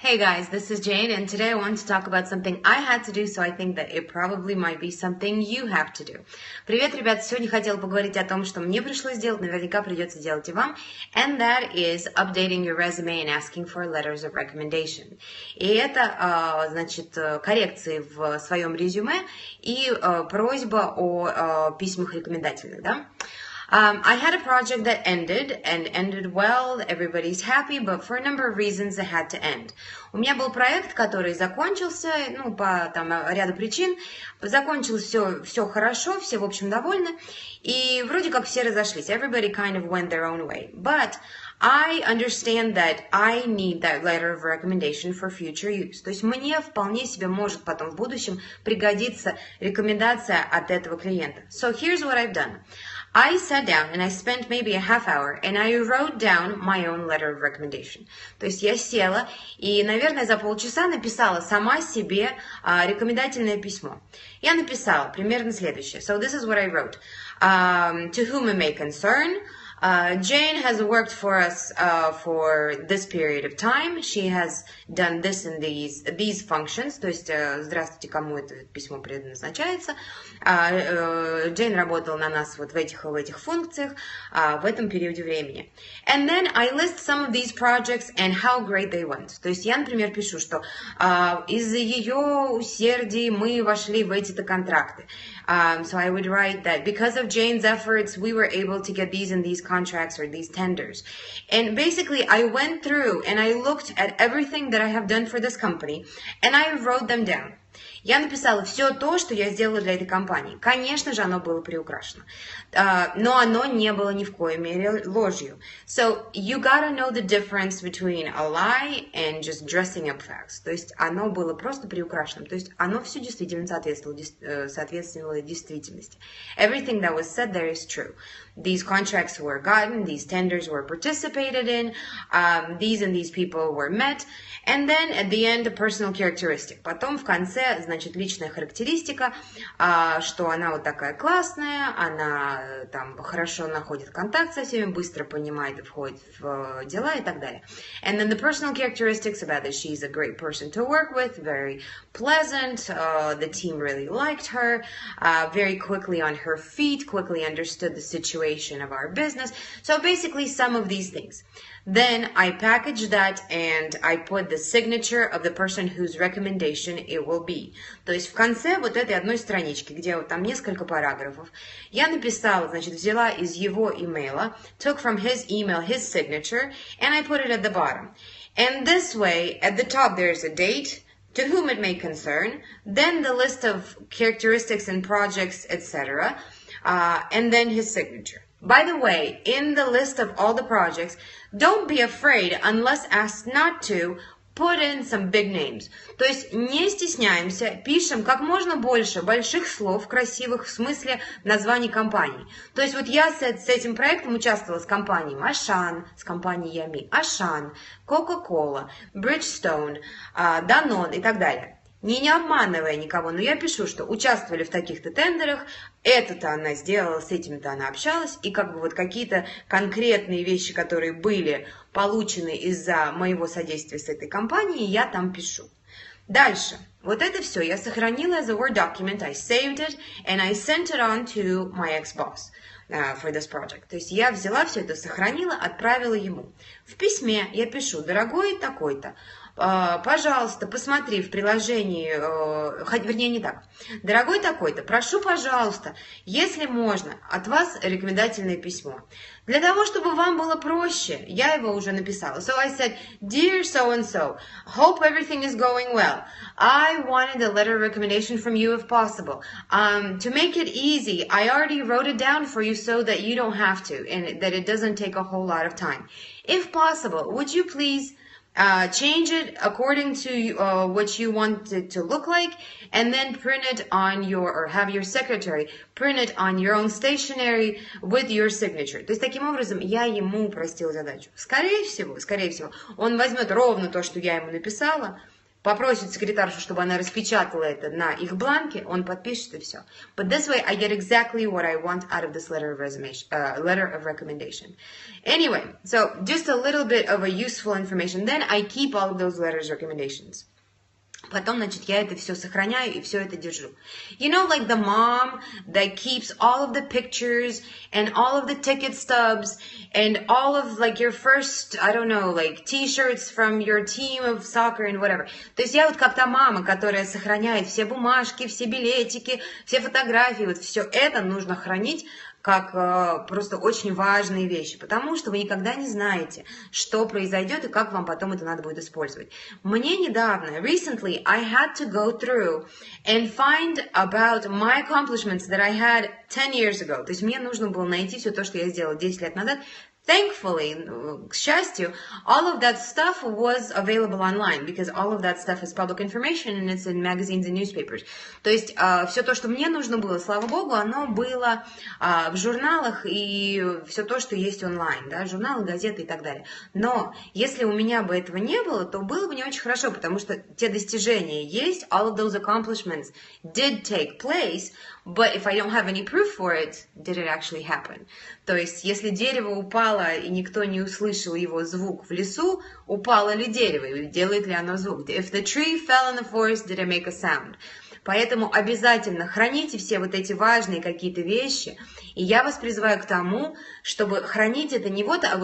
Hey guys, this is Jane, and today I want to talk about something I had to do, so I think that it probably might be something you have to do. Привет, ребят! Сегодня хотела поговорить о том, что мне пришлось делать, наверняка придется делать и вам, and that is updating your resume and asking for letters of recommendation. И это, значит, коррекции в своем резюме и просьба о письмах рекомендательных, да? I had a project that ended well, everybody's happy, but for a number of reasons it had to end. У меня был проект, который закончился, по ряду причин, закончилось все хорошо, все, в общем, довольны, и вроде как все разошлись. Everybody kind of went their own way. But I understand that I need that letter of recommendation for future use. То есть мне вполне себе может потом в будущем пригодиться рекомендация от этого клиента. So here's what I've done. I sat down and I spent maybe a half hour and I wrote down my own letter of recommendation. То есть я села и, наверное, за полчаса написала сама себе рекомендательное письмо. Я написала примерно следующее. So this is what I wrote. To whom it may concern, Jane has worked for us for this period of time. She has done this and these functions. То есть, здравствуйте, кому это письмо предназначается. Джейн работала на нас вот в этих функциях в этом периоде времени. And then I list some of these projects and how great they went. То есть я, например, пишу, что из-за ее усердий мы вошли в эти-то контракты. So I would write that because of Jane's efforts, we were able to get these and these contracts or these tenders. And basically, I went through and I looked at everything that I have done for this company and I wrote them down. Я написала все то, что я сделала для этой компании. Конечно же, оно было приукрашено. Но оно не было ни в коей мере ложью. So, you gotta know the difference between a lie and just dressing up facts. То есть, оно было просто приукрашенным. То есть, оно все действительно соответствовало действительности. Everything that was said there is true. These contracts were gotten, these tenders were participated in, these and these people were met, and then at the end, a personal characteristic. Потом в конце, значит, личная характеристика, что она вот такая классная, она там хорошо находит контакт со всеми, быстро понимает и входит в дела и так далее. And then the personal characteristics about that she's a great person to work with, very pleasant, the team really liked her, very quickly on her feet, quickly understood the situation of our business. So basically some of these things. Then I package that and I put the signature of the person whose recommendation it will be. То есть в конце вот этой одной странички, где вот там несколько параграфов, я написала, значит, взяла из его имейла, took from his email his signature, and I put it at the bottom. And this way, at the top there's a date, to whom it may concern, then the list of characteristics and projects, etc., and then his signature. By the way, in the list of all the projects, don't be afraid, unless asked not to, put in some big names. То есть не стесняемся, пишем как можно больше больших слов, красивых, в смысле названий компаний. То есть вот я с этим проектом участвовала с компанией Ашан, с компанией Ями, Ашан, Coca-Cola, Bridgestone, Danone и так далее. Не обманывая никого, но я пишу, что участвовали в таких-то тендерах, это-то она сделала, с этим-то она общалась, и как бы вот какие-то конкретные вещи, которые были получены из-за моего содействия с этой компанией, я там пишу. Дальше. Вот это все я сохранила as a Word document, I saved it, and I sent it on to my ex-boss for this project. То есть я взяла все это, сохранила, отправила ему. В письме я пишу, дорогой такой-то, пожалуйста, посмотри в приложении, вернее, не так. Дорогой такой-то, прошу, пожалуйста, если можно, от вас рекомендательное письмо. Для того, чтобы вам было проще, я его уже написала. So I said, dear so-and-so, hope everything is going well. I wanted a letter of recommendation from you if possible. To make it easy, I already wrote it down for you so that you don't have to, and that it doesn't take a whole lot of time. If possible, would you please change it according to what you want it to look like, and then print it on or have your secretary print it on your own stationery with your signature. То есть таким образом я ему упростила задачу. Скорее всего, он возьмет ровно то, что я ему написала, попросит секретаршу, чтобы она распечатала это на их бланке, он подпишет и все. But this way I get exactly what I want out of this letter of recommendation. Anyway, so just a little bit of a useful information. Then I keep all of those letters of recommendations. Потом, значит, я это все сохраняю и все это держу. You know, like the mom that keeps all of the pictures and all of the ticket stubs and all of like your first, I don't know, like t-shirts from your team of soccer and whatever. То есть я вот как та мама, которая сохраняет все бумажки, все билетики, все фотографии, вот все это нужно хранить как просто очень важные вещи, потому что вы никогда не знаете, что произойдет и как вам потом это надо будет использовать. Мне недавно, recently, I had to go through and find about my accomplishments that I had 10 years ago. То есть мне нужно было найти все то, что я сделала 10 лет назад. Thankfully, к счастью, all of that stuff was available online because all of that stuff is public information and it's in magazines and newspapers. То есть все то, что мне нужно было, слава богу, оно было в журналах и все то, что есть онлайн, да, журналы, газеты и так далее. Но если у меня бы этого не было, то было бы не очень хорошо, потому что те достижения есть, all of those accomplishments did take place, but if I don't have any proof for it, did it actually happen? То есть, если дерево упало, и никто не услышал его звук в лесу, упало ли дерево, и делает ли оно звук? If the tree fell in the forest, did it make a sound? Поэтому обязательно храните все вот эти важные какие-то вещи, и я вас призываю к тому, чтобы хранить это не вот, а вот